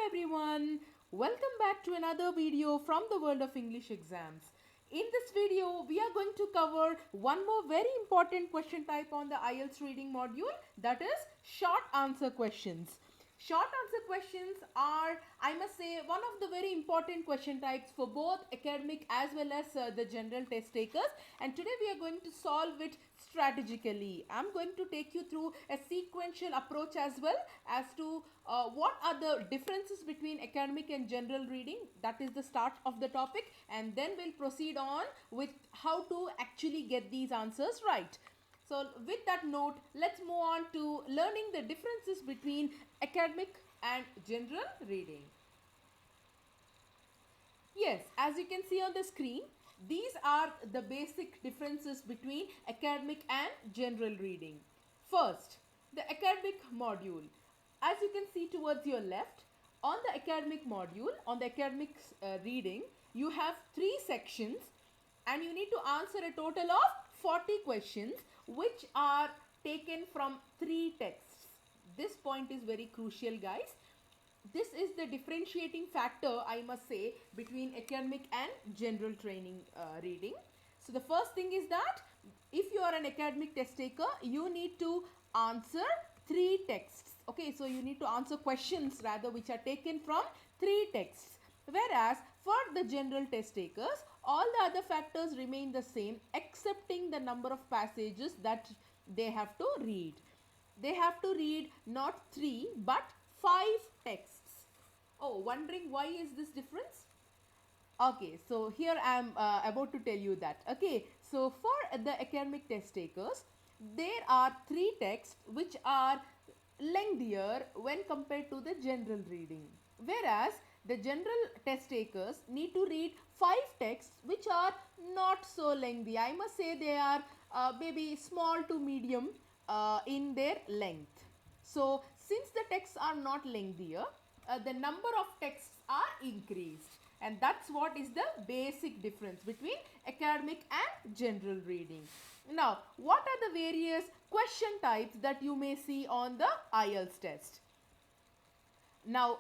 everyone, welcome back to another video from the world of English exams. In this video, we are going to cover one more very important question type on the IELTS reading module, that is short answer questions. Short answer questions are, I must say, one of the very important question types for both academic as well as the general test takers, and today we are going to solve it strategically. I'm going to take you through a sequential approach as well as to what are the differences between academic and general reading. That is the start of the topic, and then we'll proceed on with how to actually get these answers right. So with that note, let's move on to learning the differences between academic and general reading. Yes, as you can see on the screen, these are the basic differences between academic and general reading. First, the academic module. As you can see towards your left, on the academic module, on the academic reading, you have 3 sections and you need to answer a total of 40 questions which are taken from 3 texts. This point is very crucial, guys. This is the differentiating factor, I must say, between academic and general training reading. So the first thing is that if you are an academic test taker, you need to answer 3 texts. Okay, so you need to answer questions rather which are taken from 3 texts. Whereas for the general test takers, all the other factors remain the same excepting the number of passages that they have to read. They have to read not 3 but 5 texts. Oh, wondering why is this difference? Okay, so here I am about to tell you that. Okay, so for the academic test takers, there are 3 texts which are lengthier when compared to the general reading. Whereas the general test takers need to read 5 texts which are not so lengthy. I must say they are maybe small to medium in their length. So since the texts are not lengthier, the number of texts are increased, and that's what is the basic difference between academic and general reading. Now, what are the various question types that you may see on the IELTS test? Now,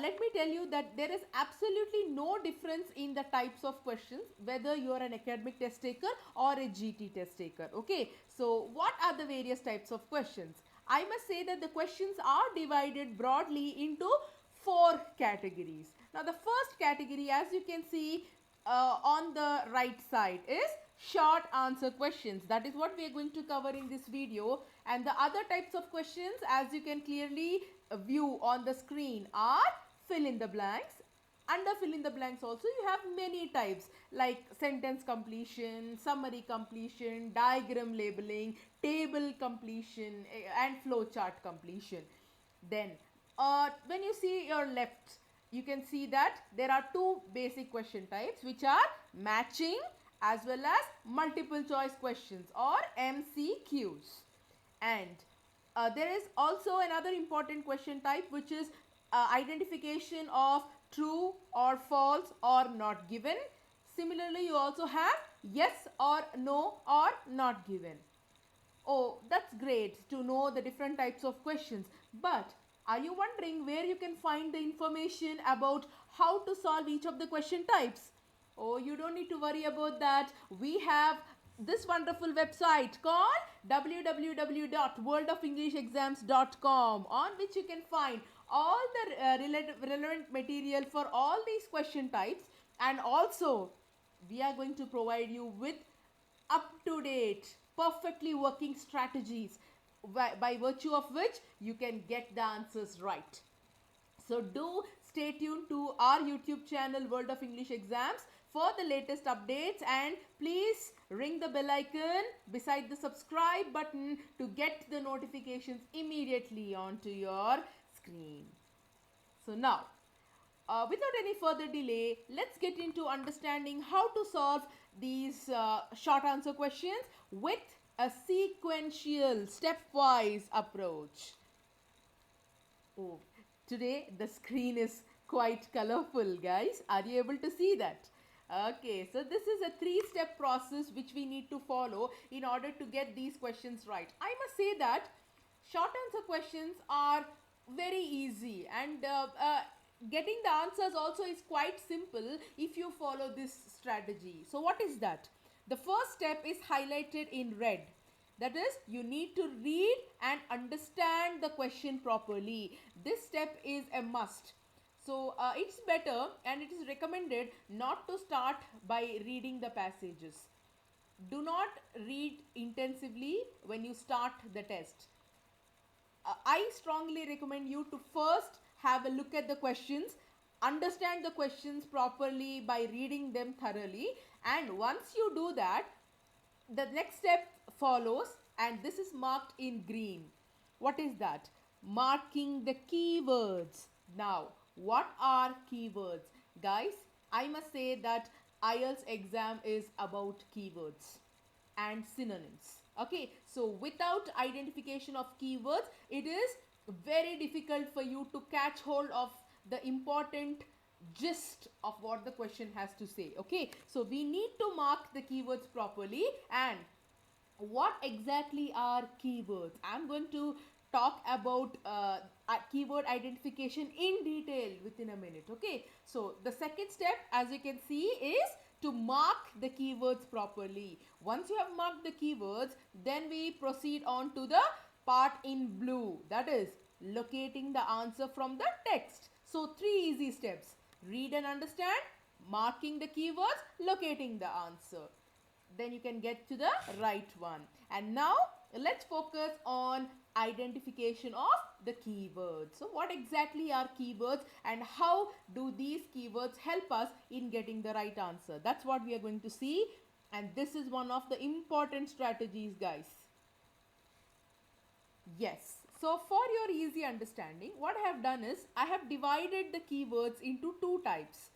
let me tell you that there is absolutely no difference in the types of questions whether you are an academic test taker or a GT test taker. Okay, so what are the various types of questions? I must say that the questions are divided broadly into 4 categories. Now, the first category, as you can see on the right side, is short answer questions. That is what we are going to cover in this video, and the other types of questions, as you can clearly view on the screen, are fill in the blanks. Under fill in the blanks also you have many types like sentence completion, summary completion, diagram labeling, table completion and flowchart completion. Then when you see your left, you can see that there are 2 basic question types which are matching as well as multiple choice questions or MCQs. And there is also another important question type which is identification of true or false or not given. Similarly, you also have yes or no or not given. Oh, that's great to know the different types of questions. But are you wondering where you can find the information about how to solve each of the question types? Oh, you don't need to worry about that. We have this wonderful website called www.worldoфenglishexams.com, on which you can find all the relevant material for all these question types, and also we are going to provide you with up-to-date, perfectly working strategies by virtue of which you can get the answers right. So do stay tuned to our YouTube channel World of English Exams for the latest updates, and please ring the bell icon beside the subscribe button to get the notifications immediately onto your screen. So now, without any further delay, let's get into understanding how to solve these short answer questions with a sequential, stepwise approach. Oh, today the screen is quite colorful, guys. Are you able to see that? Okay, so this is a 3-step process which we need to follow in order to get these questions right. I must say that short answer questions are very easy, and getting the answers also is quite simple if you follow this strategy. So what is that? The first step is highlighted in red. That is, you need to read and understand the question properly. This step is a must. So it's better and it is recommended not to start by reading the passages. Do not read intensively when you start the test. I strongly recommend you to first have a look at the questions, understand the questions properly by reading them thoroughly, and once you do that, the next step follows, and this is marked in green. What is that? Marking the keywords. Now, what are keywords? Guys, I must say that IELTS exam is about keywords and synonyms. Okay, so without identification of keywords, it is very difficult for you to catch hold of the important gist of what the question has to say. Okay, so we need to mark the keywords properly. And what exactly are keywords? I'm going to talk about keyword identification in detail within a minute. Okay, so the second step, as you can see, is to mark the keywords properly. Once you have marked the keywords, then we proceed on to the part in blue, that is locating the answer from the text. So 3 easy steps: read and understand, marking the keywords, locating the answer. Then you can get to the right one. And now let's focus on identification of the keywords. So what exactly are keywords and how do these keywords help us in getting the right answer? That's what we are going to see, and this is one of the important strategies, guys. Yes, so for your easy understanding, what I have done is I have divided the keywords into 2 types.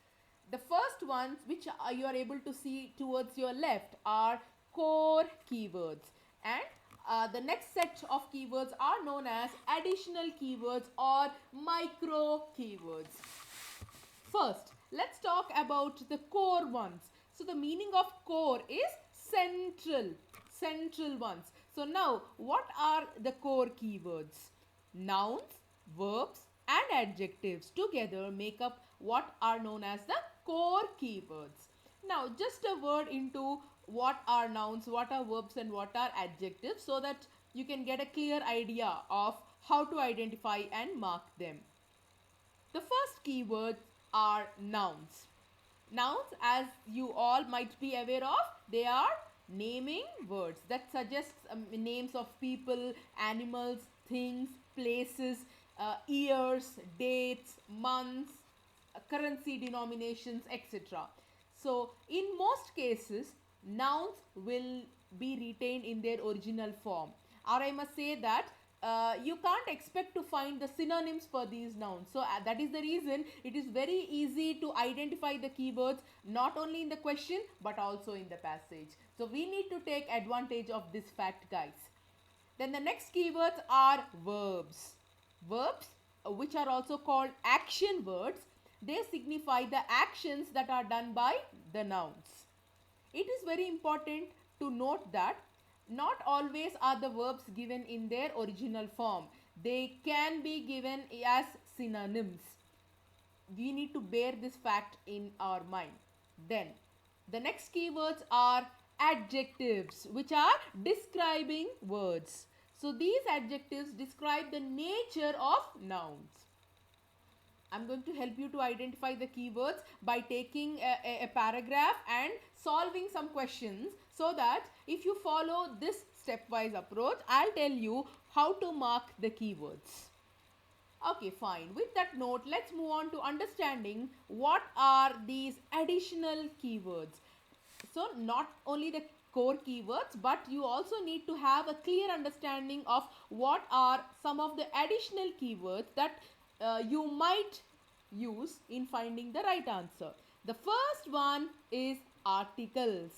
The first ones, which you are able to see towards your left, are core keywords, and the next set of keywords are known as additional keywords or micro keywords. First, let's talk about the core ones. So the meaning of core is central ones. So now, what are the core keywords? Nouns, verbs and adjectives together make up what are known as the core keywords. Now, just a word into what are nouns, what are verbs and what are adjectives, so that you can get a clear idea of how to identify and mark them. The first keywords are nouns. Nouns, as you all might be aware of, they are naming words that suggest names of people, animals, things, places, years, dates, months, currency denominations, etc. So, in most cases, nouns will be retained in their original form. Or I must say that you can't expect to find the synonyms for these nouns. So that is the reason it is very easy to identify the keywords not only in the question but also in the passage. So we need to take advantage of this fact, guys. Then the next keywords are verbs. Verbs, which are also called action words, they signify the actions that are done by the nouns. It is very important to note that not always are the verbs given in their original form. They can be given as synonyms. We need to bear this fact in our mind. Then, the next keywords are adjectives, which are describing words. So, these adjectives describe the nature of nouns. I'm going to help you to identify the keywords by taking a paragraph and solving some questions, so that if you follow this stepwise approach, I'll tell you how to mark the keywords. Okay, fine. With that note, let's move on to understanding what are these additional keywords. So, not only the core keywords, but you also need to have a clear understanding of what are some of the additional keywords that you might use in finding the right answer. The first one is articles.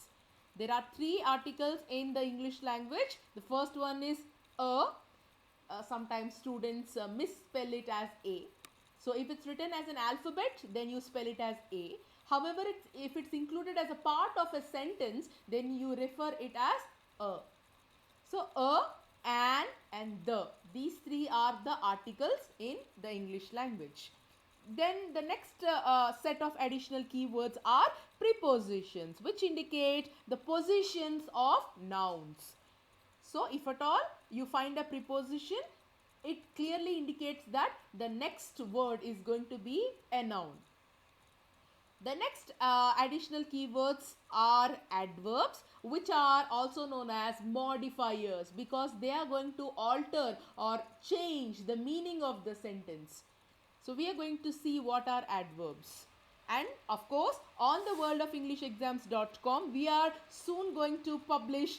There are 3 articles in the English language. The first one is a. Sometimes students misspell it as a. So if it's written as an alphabet, then you spell it as a. However, if it's included as a part of a sentence, then you refer it as a. So a, an and the. These 3 are the articles in the English language. Then the next set of additional keywords are prepositions, which indicate the positions of nouns. So if at all you find a preposition, it clearly indicates that the next word is going to be a noun. The next additional keywords are adverbs, which are also known as modifiers, because they are going to alter or change the meaning of the sentence. So we are going to see what are adverbs. And of course, on the worldofenglishexams.com, we are soon going to publish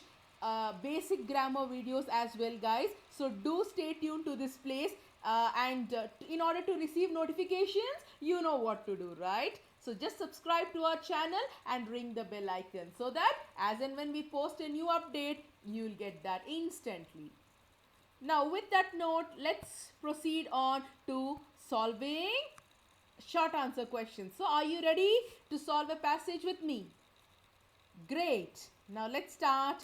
basic grammar videos as well, guys. So do stay tuned to this place, and in order to receive notifications, you know what to do, right? So just subscribe to our channel and ring the bell icon, so that as and when we post a new update, you'll get that instantly. Now with that note, let's proceed on to solving short answer questions. So are you ready to solve a passage with me? Great. Now let's start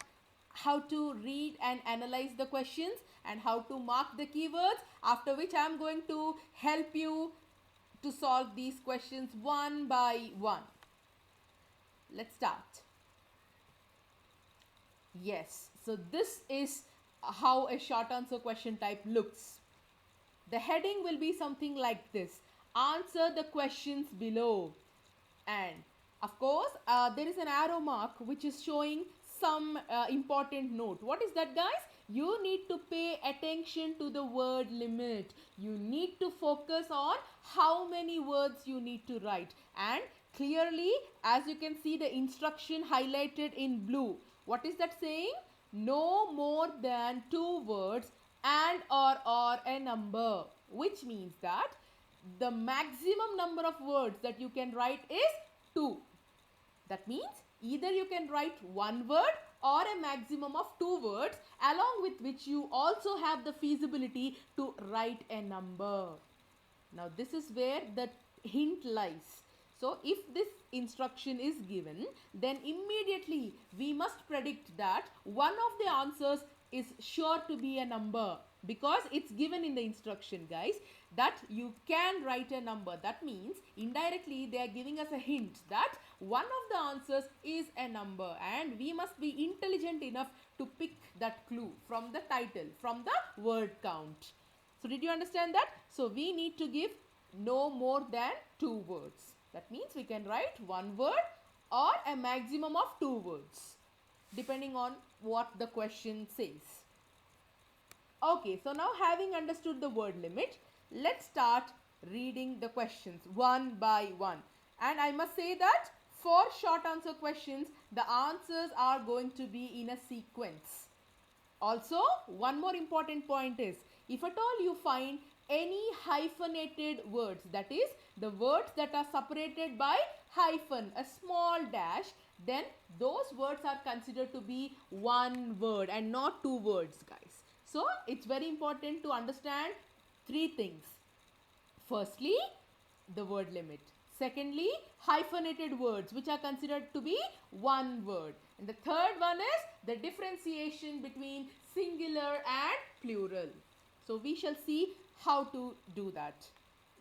how to read and analyze the questions and how to mark the keywords, after which I am going to help you to solve these questions one by one. Let's start. Yes, so this is how a short answer question type looks. The heading will be something like this: answer the questions below. And of course, there is an arrow mark which is showing some important note. What is that, guys? You need to pay attention to the word limit. You need to focus on how many words you need to write. And clearly, as you can see, the instruction highlighted in blue. What is that saying? No more than 2 words and or a number, which means that the maximum number of words that you can write is 2. That means either you can write 1 word or a maximum of 2 words, along with which you also have the feasibility to write a number. Now this is where the hint lies. So if this instruction is given, then immediately we must predict that one of the answers is sure to be a number, because it's given in the instruction, guys, that you can write a number. That means indirectly they are giving us a hint that one of the answers is a number, and we must be intelligent enough to pick that clue from the title, from the word count. So did you understand that? So we need to give no more than 2 words. That means we can write 1 word or a maximum of 2 words, depending on what the question says. Okay, so now having understood the word limit, let's start reading the questions one by one. And I must say that for short answer questions, the answers are going to be in a sequence. Also, one more important point is, if at all you find any hyphenated words, that is the words that are separated by hyphen, a small dash, then those words are considered to be 1 word and not 2 words, guys. So it's very important to understand 3 things. Firstly, the word limit. Secondly, hyphenated words which are considered to be 1 word. And the third one is the differentiation between singular and plural. So we shall see how to do that.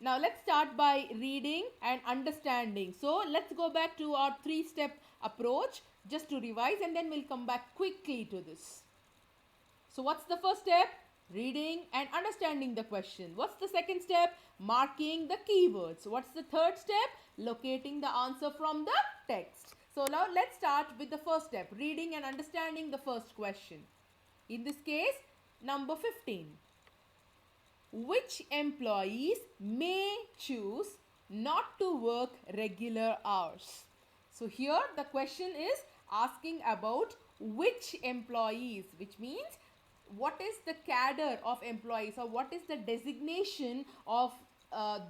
Now let's start by reading and understanding. So let's go back to our 3-step approach just to revise, and then we'll come back quickly to this. So what's the first step? Reading and understanding the question. What's the second step? Marking the keywords. What's the third step? Locating the answer from the text. So now let's start with the first step, reading and understanding the first question. In this case, number 15. Which employees may choose not to work regular hours? So here the question is asking about which employees, which means what is the cadre of employees, or what is the designation of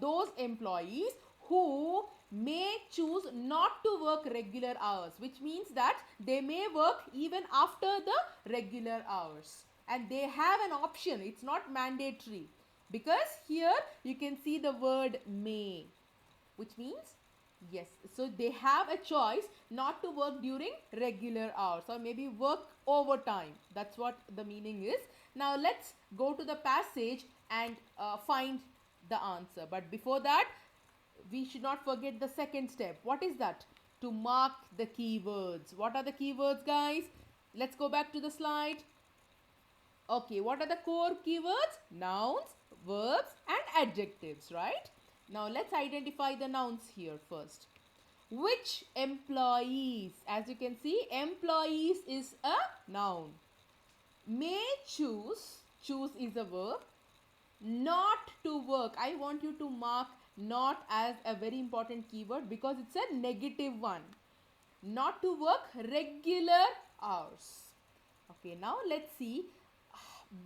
those employees who may choose not to work regular hours, which means that they may work even after the regular hours, and they have an option. It's not mandatory, because here you can see the word may, which means yes, so they have a choice not to work during regular hours, or maybe work overtime. That's what the meaning is. Now let's go to the passage and find the answer. But before that, we should not forget the second step. What is that? To mark the keywords. What are the keywords, guys? Let's go back to the slide. Okay, what are the core keywords? Nouns, verbs and adjectives, right? Now let's identify the nouns here first. Which employees? As you can see, employees is a noun. May choose, choose is a verb. Not to work. I want you to mark not as a very important keyword because it's a negative one. Not to work regular hours. Okay, now let's see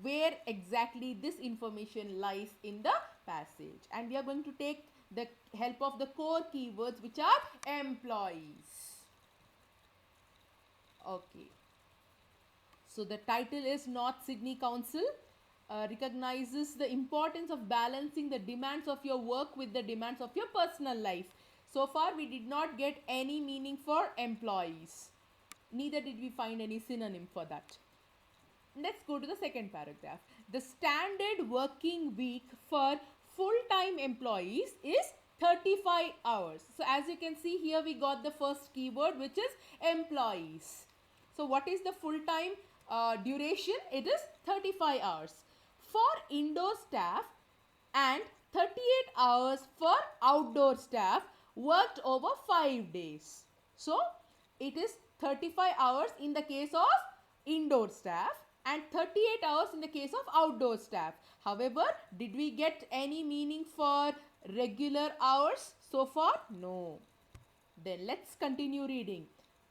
where exactly this information lies in the passage. And we are going to take the help of the core keywords, which are employees. Okay. So the title is North Sydney Council recognizes the importance of balancing the demands of your work with the demands of your personal life. So far we did not get any meaning for employees. Neither did we find any synonym for that. Let's go to the second paragraph. The standard working week for full-time employees is 35 hours. So as you can see here, we got the first keyword, which is employees. So what is the full-time duration? It is 35 hours for indoor staff and 38 hours for outdoor staff worked over 5 days. So it is 35 hours in the case of indoor staff and 38 hours in the case of outdoor staff. However, did we get any meaning for regular hours so far? No. Then let's continue reading.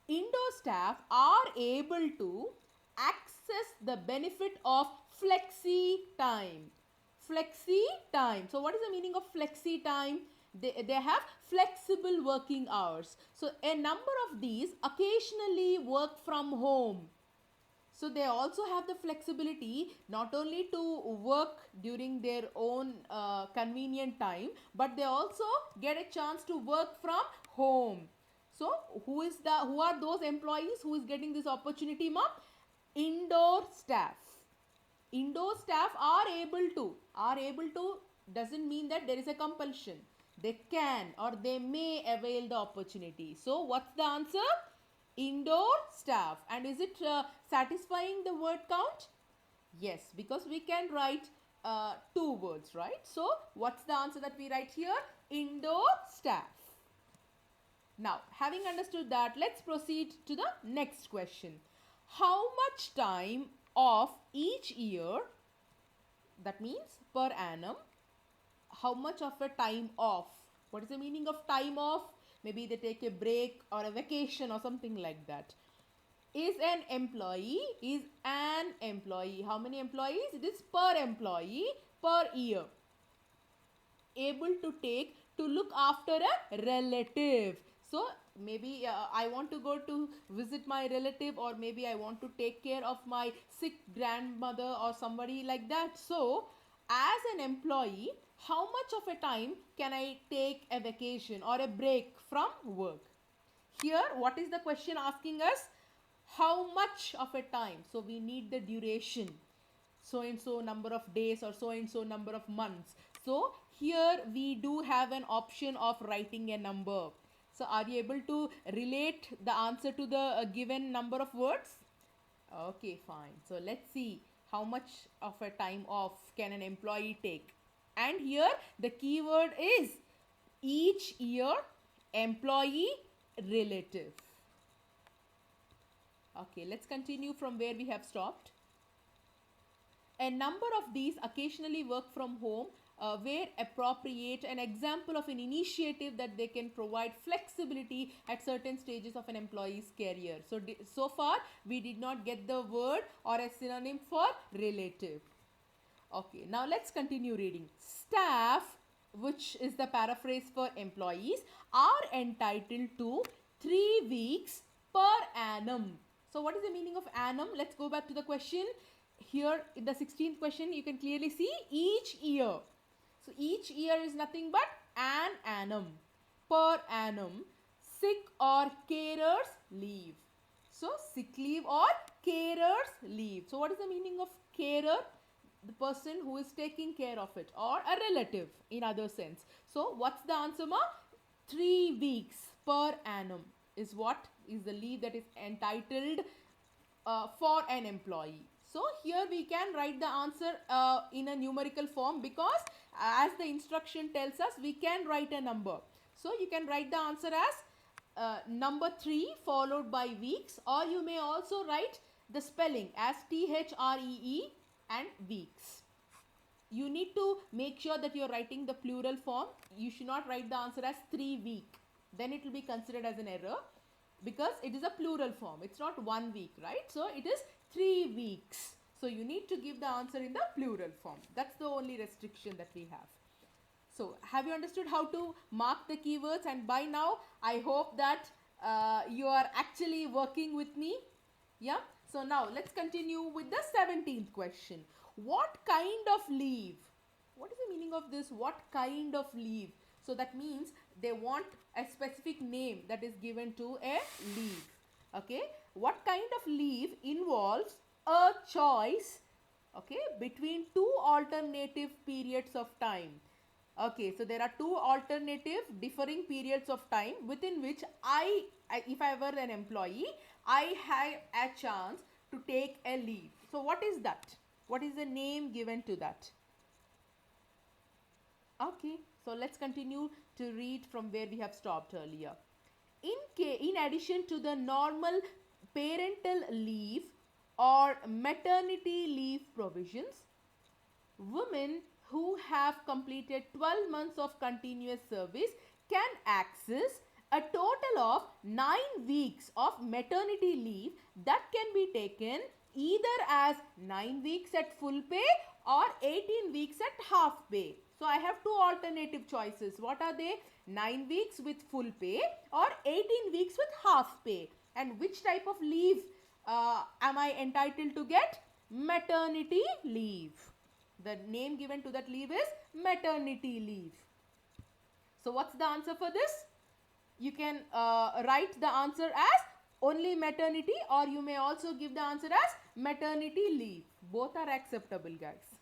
Indoor staff are able to access the benefit of flexi time. Flexi time. So what is the meaning of flexi time? They have flexible working hours. So a number of these occasionally work from home. So they also have the flexibility not only to work during their own convenient time, but they also get a chance to work from home. So who are those employees who is getting this opportunity, ma'am? Indoor staff. Indoor staff are able to doesn't mean that there is a compulsion. They can or they may avail the opportunity. So what's the answer? Indoor staff. And is it satisfying the word count? Yes, because we can write 2 words, right? So what's the answer that we write here? Indoor staff. Now, having understood that, let's proceed to the next question. How much time of each year, that means per annum, how much of a time off? What is the meaning of time off? Maybe they take a break or a vacation or something like that. Is an employee. How many employees? It is per employee per year. Able to take to look after a relative. So maybe I want to go to visit my relative, or maybe I want to take care of my sick grandmother or somebody like that. So as an employee, how much of a time can I take a vacation or a break from work? Here, what is the question asking us? How much of a time? So we need the duration. So and so number of days or so and so number of months. So here we do have an option of writing a number. So are you able to relate the answer to the given number of words? Okay, fine. So let's see how much of a time off can an employee take. And here the keyword is each year, employee, relative. Okay, let's continue from where we have stopped. A number of these occasionally work from home where appropriate, an example of an initiative that they can provide flexibility at certain stages of an employee's career. So far we did not get the word or a synonym for relative. Okay, now let's continue reading. Staff, which is the paraphrase for employees, are entitled to 3 weeks per annum. So what is the meaning of annum? Let's go back to the question. Here in the 16th question, you can clearly see each year. So each year is nothing but an annum. Per annum, sick or carer's leave. So sick leave or carer's leave. So what is the meaning of carer? The person who is taking care of it, or a relative in other sense. So what's the answer, ma? 3 weeks per annum is what is the leave that is entitled for an employee. So here we can write the answer in a numerical form, because as the instruction tells us, we can write a number. So you can write the answer as number 3 followed by weeks, or you may also write the spelling as THREE and weeks. You need to make sure that you are writing the plural form. You should not write the answer as 3 week. Then it will be considered as an error, because it is a plural form. It's not 1 week, right? So it is 3 weeks. So you need to give the answer in the plural form. That's the only restriction that we have. So have you understood how to mark the keywords? And by now, I hope that you are actually working with me. Yeah. So now let's continue with the 17th question. What kind of leave? What is the meaning of this? What kind of leave? So that means they want a specific name that is given to a leave. Okay. What kind of leave involves a choice, okay, between two alternative periods of time? Okay, so there are two alternative differing periods of time within which if I were an employee, I have a chance to take a leave. So what is that? What is the name given to that? Okay, so let's continue to read from where we have stopped earlier. In addition to the normal parental leave or maternity leave provisions, women who have completed 12 months of continuous service can access a total of 9 weeks of maternity leave that can be taken either as 9 weeks at full pay or 18 weeks at half pay. So I have two alternative choices. What are they? 9 weeks with full pay or 18 weeks with half pay. And which type of leave am I entitled to get? Maternity leave. The name given to that leave is maternity leave. So what's the answer for this? You can write the answer as only maternity, or you may also give the answer as maternity leave. Both are acceptable, guys.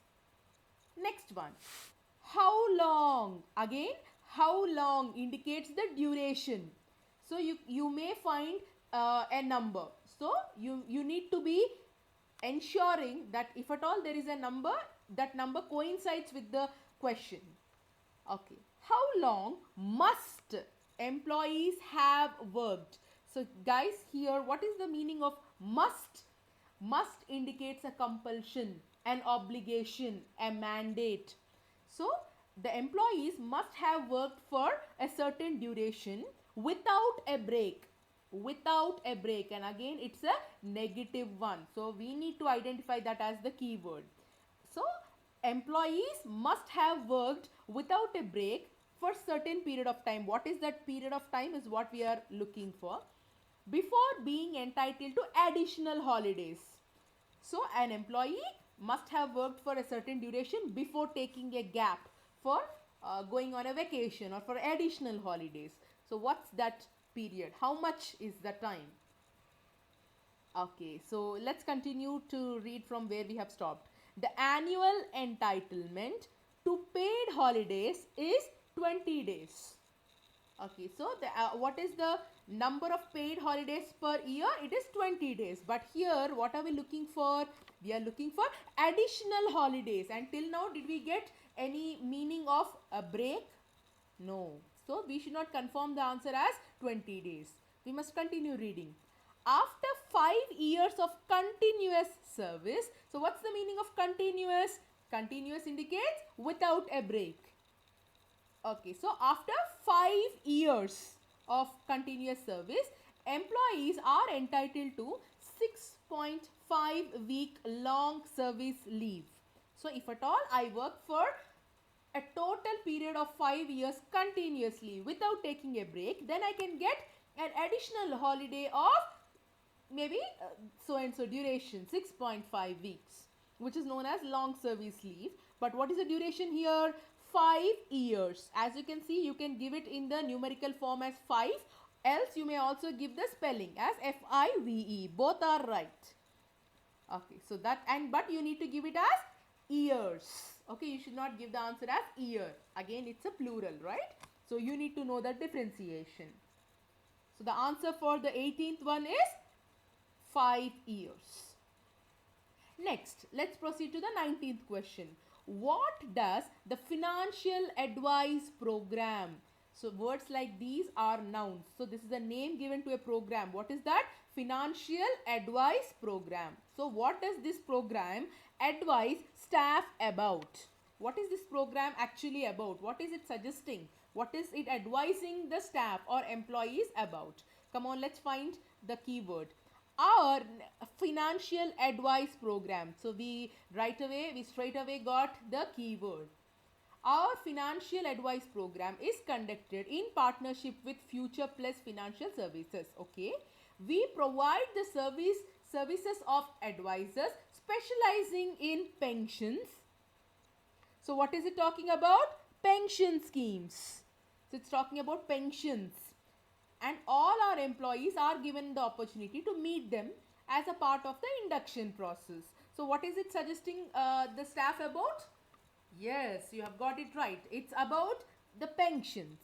Next one. How long? Again, how long indicates the duration. So you may find a number. So you need to be ensuring that if at all there is a number, that number coincides with the question. Okay. How long must employees have worked? So guys, here what is the meaning of must? Must indicates a compulsion, an obligation, a mandate. So the employees must have worked for a certain duration without a break. Without a break, and again it's a negative one. So we need to identify that as the keyword. So employees must have worked without a break for certain period of time. What is that period of time is what we are looking for, before being entitled to additional holidays. So an employee must have worked for a certain duration before taking a gap for going on a vacation or for additional holidays. So what's that period? How much is the time? Okay, so let's continue to read from where we have stopped. The annual entitlement to paid holidays is 20 days. Okay, so what is the number of paid holidays per year? It is 20 days. But here, what are we looking for? We are looking for additional holidays. And till now, did we get any meaning of a break? No. So we should not confirm the answer as 20 days. We must continue reading. After 5 years of continuous service, so what's the meaning of continuous? Continuous indicates without a break. Okay, so after 5 years of continuous service, employees are entitled to 6.5 week long service leave. So if at all I work for a total period of 5 years continuously without taking a break, then I can get an additional holiday of maybe so and so duration, 6.5 weeks, which is known as long service leave. But what is the duration here? 5 years. As you can see, you can give it in the numerical form as 5, else you may also give the spelling as FIVE. Both are right. Okay, so that, but you need to give it as years. Okay, you should not give the answer as year. Again, it's a plural, right? So you need to know the differentiation. So the answer for the 18th one is 5 years. Next, let's proceed to the 19th question. What does the financial advice program? So words like these are nouns. So this is a name given to a program. What is that? Financial advice program. So what does this program advise staff about? What is this program actually about? What is it suggesting? What is it advising the staff or employees about? Come on, let's find the keyword. Our financial advice program. So we straight away got the keyword. Our financial advice program is conducted in partnership with Future Plus Financial Services. Okay, we provide the services of advisors specializing in pensions. So what is it talking about? Pension schemes. So it's talking about pensions. And all our employees are given the opportunity to meet them as a part of the induction process. So what is it suggesting the staff about? Yes, you have got it right. It's about the pensions.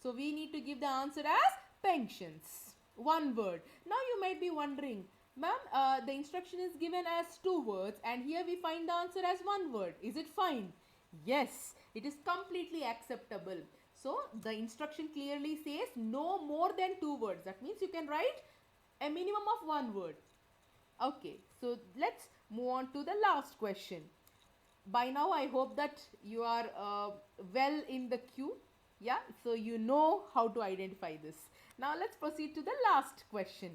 So we need to give the answer as pensions. One word. Now you might be wondering, ma'am, the instruction is given as 2 words and here we find the answer as 1 word. Is it fine? Yes, it is completely acceptable. So the instruction clearly says no more than 2 words. That means you can write a minimum of 1 word. Okay, so let's move on to the last question. By now I hope that you are well in the queue. Yeah, so you know how to identify this. Now let's proceed to the last question.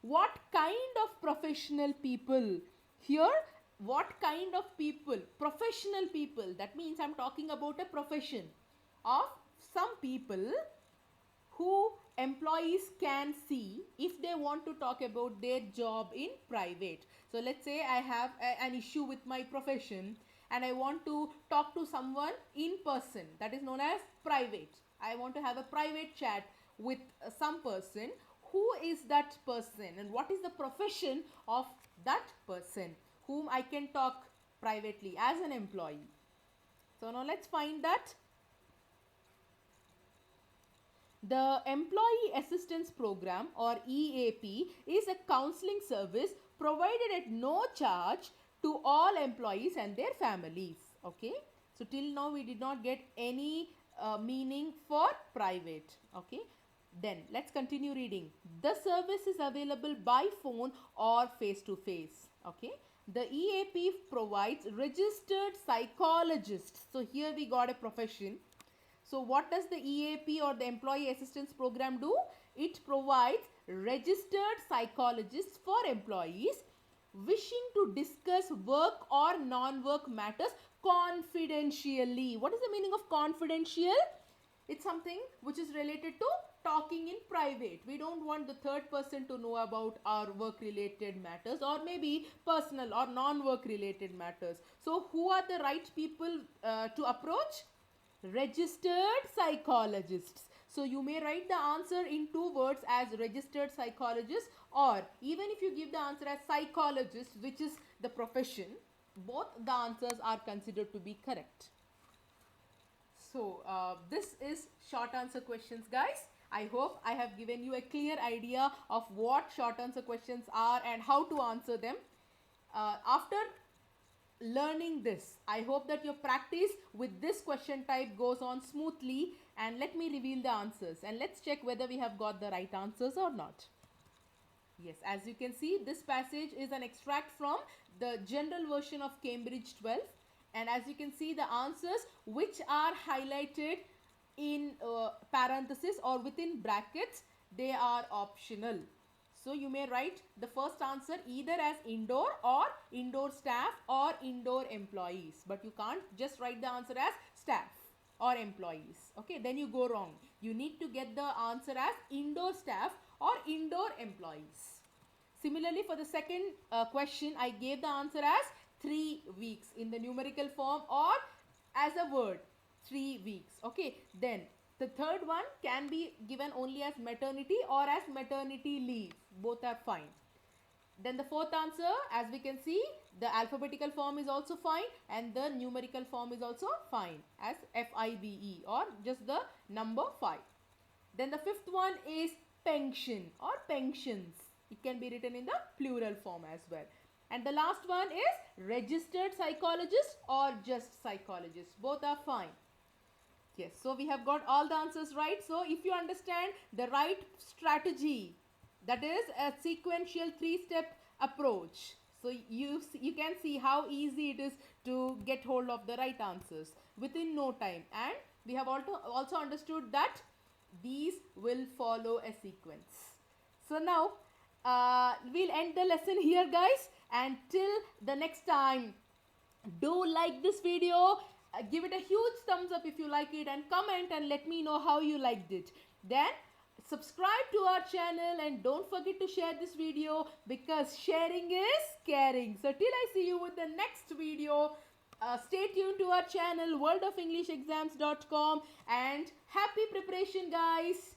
What kind of professional people? Here, what kind of people? Professional people. That means I'm talking about a profession of some people who employees can see if they want to talk about their job in private. So let's say I have an issue with my profession and I want to talk to someone in person. That is known as private. I want to have a private chat with some person. Who is that person and what is the profession of that person whom I can talk privately as an employee? So now let's find that. The Employee Assistance Program or EAP is a counseling service provided at no charge to all employees and their families. Okay, so till now we did not get any meaning for private. Okay, then let's continue reading. The service is available by phone or face to face. Okay, the EAP provides registered psychologists. So here we got a profession. So what does the EAP or the Employee Assistance Program do? It provides registered psychologists for employees wishing to discuss work or non-work matters confidentially. What is the meaning of confidential? It's something which is related to talking in private. We don't want the third person to know about our work related matters or maybe personal or non-work related matters. So who are the right people to approach? Registered psychologists. So you may write the answer in 2 words as registered psychologist, or even if you give the answer as psychologist, which is the profession, both the answers are considered to be correct. So this is short answer questions, guys. I hope I have given you a clear idea of what short answer questions are and how to answer them. After learning this, I hope that your practice with this question type goes on smoothly, and let me reveal the answers and let's check whether we have got the right answers or not. Yes, as you can see, this passage is an extract from the general version of Cambridge 12, and as you can see, the answers which are highlighted in parenthesis or within brackets, they are optional. So you may write the first answer either as indoor or indoor staff or indoor employees. But you can't just write the answer as staff or employees. Okay, then you go wrong. You need to get the answer as indoor staff or indoor employees. Similarly, for the second question, I gave the answer as 3 weeks in the numerical form or as a word, 3 weeks. Okay, then the third one can be given only as maternity or as maternity leave. Both are fine. Then the fourth answer, as we can see, the alphabetical form is also fine and the numerical form is also fine as FIBE or just the number 5. Then the fifth one is pension or pensions. It can be written in the plural form as well. And the last one is registered psychologist or just psychologist. Both are fine. Yes, so we have got all the answers right. So if you understand the right strategy, that is a sequential 3-step approach. So you can see how easy it is to get hold of the right answers within no time. And we have also understood that these will follow a sequence. So now we'll end the lesson here, guys. And till the next time, do like this video. Give it a huge thumbs up if you like it and comment and let me know how you liked it. Then subscribe to our channel and don't forget to share this video because sharing is caring. So till I see you with the next video, stay tuned to our channel worldofenglishexams.com and happy preparation, guys.